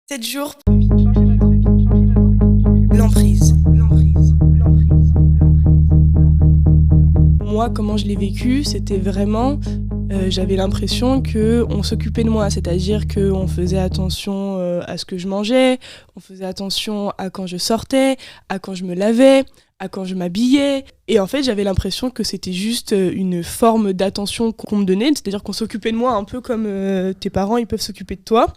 7 jours. L'emprise. Moi, comment je l'ai vécu, c'était vraiment... j'avais l'impression qu'on s'occupait de moi, c'est-à-dire qu'on faisait attention à ce que je mangeais, on faisait attention à quand je sortais, à quand je me lavais, à quand je m'habillais. Et en fait, j'avais l'impression que c'était juste une forme d'attention qu'on me donnait, c'est-à-dire qu'on s'occupait de moi un peu comme tes parents, ils peuvent s'occuper de toi.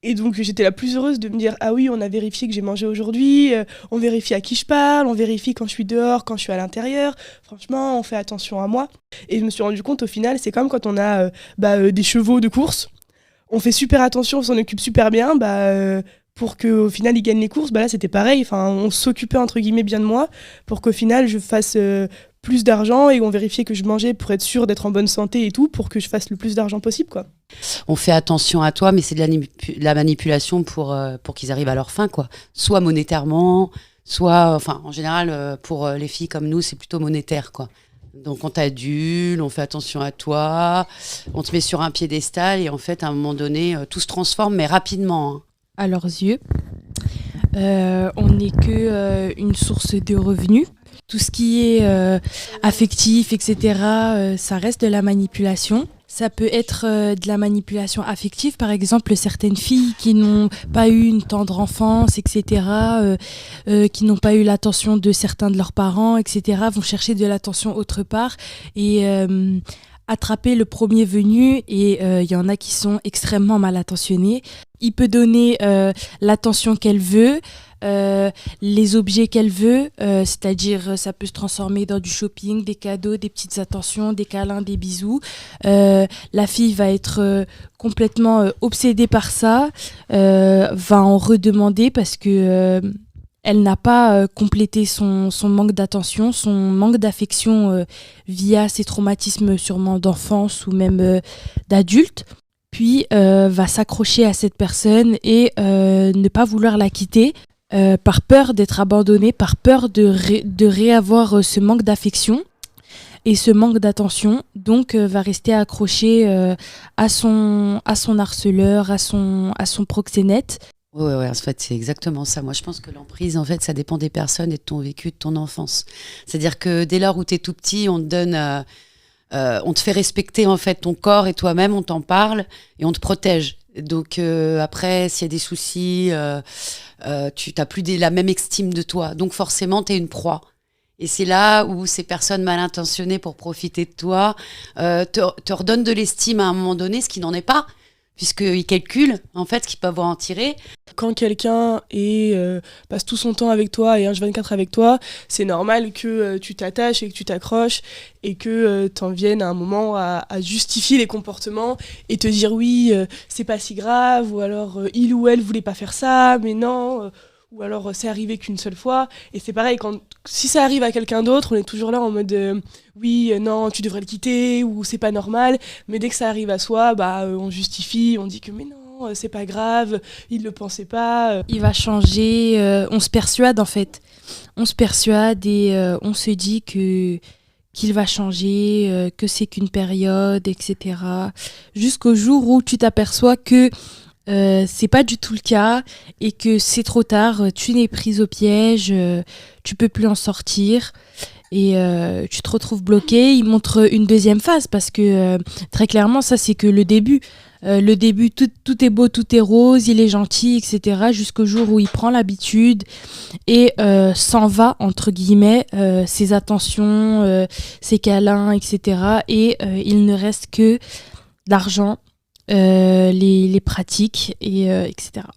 Et donc j'étais la plus heureuse de me dire ah oui, on a vérifié que j'ai mangé aujourd'hui, on vérifie à qui je parle, on vérifie quand je suis dehors, quand je suis à l'intérieur. Franchement, on fait attention à moi. Et je me suis rendu compte au final, c'est comme quand on a des chevaux de course. On fait super attention, on s'en occupe super bien, pour qu'au final ils gagnent les courses. Là c'était pareil, enfin, on s'occupait entre guillemets bien de moi pour qu'au final je fasse plus d'argent et on vérifiait que je mangeais pour être sûr d'être en bonne santé et tout, pour que je fasse le plus d'argent possible, quoi. On fait attention à toi, mais c'est de la manipulation pour qu'ils arrivent à leur fin, quoi. Soit monétairement, soit, enfin, en général, pour les filles comme nous, c'est plutôt monétaire, quoi. Donc on t'adule, on fait attention à toi, on te met sur un piédestal et en fait, à un moment donné, tout se transforme, mais rapidement. Hein. À leurs yeux, on n'est que une source de revenus. Tout ce qui est affectif, etc., ça reste de la manipulation. Ça peut être de la manipulation affective, par exemple certaines filles qui n'ont pas eu une tendre enfance, etc., qui n'ont pas eu l'attention de certains de leurs parents, etc., vont chercher de l'attention autre part et attraper le premier venu, et y en a qui sont extrêmement mal attentionnés. Il peut donner l'attention qu'elle veut, les objets qu'elle veut, c'est-à-dire ça peut se transformer dans du shopping, des cadeaux, des petites attentions, des câlins, des bisous. La fille va être complètement obsédée par ça, va en redemander parce que elle n'a pas complété son manque d'attention, son manque d'affection via ses traumatismes sûrement d'enfance ou même d'adulte. Puis va s'accrocher à cette personne et ne pas vouloir la quitter par peur d'être abandonnée, par peur de réavoir ce manque d'affection et ce manque d'attention. Donc va rester accrochée à son harceleur, à son proxénète. Ouais, en fait, c'est exactement ça. Moi, je pense que l'emprise, en fait, ça dépend des personnes et de ton vécu, de ton enfance. C'est-à-dire que dès lors où tu es tout petit, on te donne... on te fait respecter en fait ton corps et toi-même, on t'en parle et on te protège. Donc après, s'il y a des soucis, tu n'as plus la même estime de toi. Donc forcément, tu es une proie. Et c'est là où ces personnes mal intentionnées pour profiter de toi te redonnent de l'estime à un moment donné, ce qui n'en est pas, puisqu'ils calculent en fait ce qu'ils peuvent en tirer. Quand quelqu'un passe tout son temps avec toi et H24 avec toi, c'est normal que tu t'attaches et que tu t'accroches et que t'en viennes à un moment à justifier les comportements et te dire oui, c'est pas si grave, ou alors il ou elle voulait pas faire ça, mais non, ou alors c'est arrivé qu'une seule fois. Et c'est pareil, si ça arrive à quelqu'un d'autre, on est toujours là en mode oui, non, tu devrais le quitter, ou c'est pas normal, mais dès que ça arrive à soi, on justifie, on dit que mais non, c'est pas grave, il le pensait pas. Il va changer, on se persuade en fait. On se persuade et on se dit qu'il va changer, que c'est qu'une période, etc. Jusqu'au jour où tu t'aperçois que c'est pas du tout le cas et que c'est trop tard, tu n'es prise au piège, tu peux plus en sortir. Et tu te retrouves bloqué. Il montre une deuxième phase parce que très clairement, ça c'est que le début. Le début, tout est beau, tout est rose, il est gentil, etc. Jusqu'au jour où il prend l'habitude et s'en va, entre guillemets, ses attentions, ses câlins, etc. Et il ne reste que l'argent, les pratiques, et, etc.